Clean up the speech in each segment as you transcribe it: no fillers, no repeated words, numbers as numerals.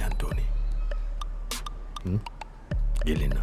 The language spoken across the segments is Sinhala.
යන්න ඕනේ. ගිලින්න.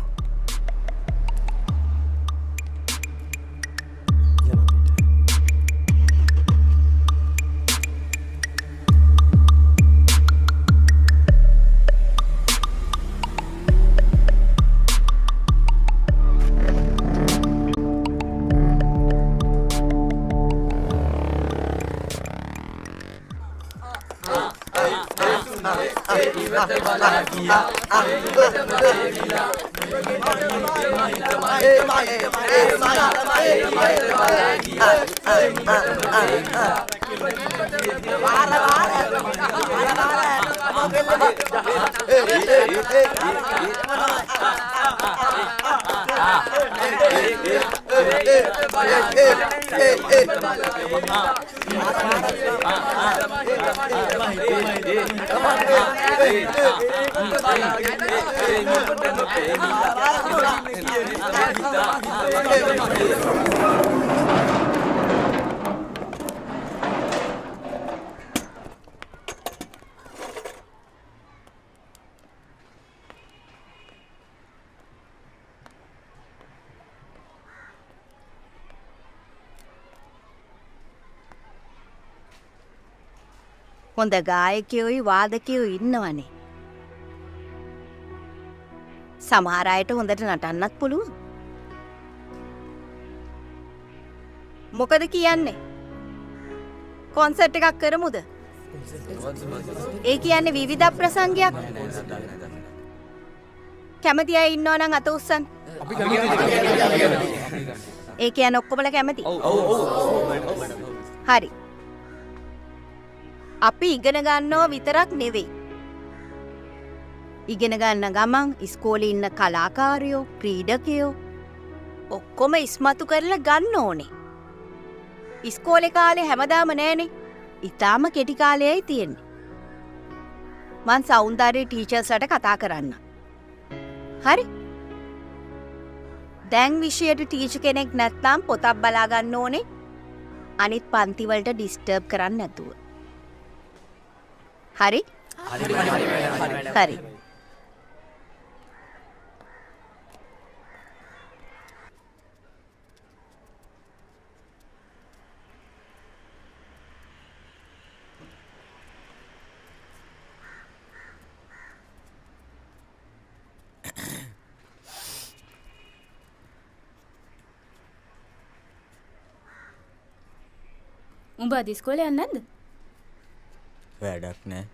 හොඳ ගායකයෝයි වාදකයෝ ඉන්නවනේ. සමහර අයට හොඳට නටන්නත් පුළුවන්. මොකද කියන්නේ? කොන්සර්ට් එකක් කරමුද? ඒ කියන්නේ විවිධ ප්‍රසංගයක්. කැමති අය ඉන්නව නම් අත උස්සන්න. ඒ කියන්නේ ඔක්කොමලා කැමති? හරි. අපි ඉගෙන ගන්නව විතරක් නෙවෙයි. ඉගෙන ගන්න ගමන් ඉස්කෝලේ ඉන්න කලාකාරයෝ, ක්‍රීඩකයෝ ඔක්කොම ඉස්මතු කරලා ගන්න ඕනේ. ඉස්කෝලේ කාලේ හැමදාම නෑනේ. ඊටාම කෙටි කාලයයි තියෙන්නේ. මං සෞන්දර්ය ටීචර්ස්ලට කතා කරන්න. හරි? දැන් විෂයට ටීචර් කෙනෙක් නැත්නම් පොතක් බලා ගන්න ඕනේ. අනිත් පන්ති වලට ඩිස්ටර්බ් කරන්න නැතුව. හරි? හරි. උඹ අද ඉස්කෝලේ යන්නේ නැද්ද? වැඩක් නෑ.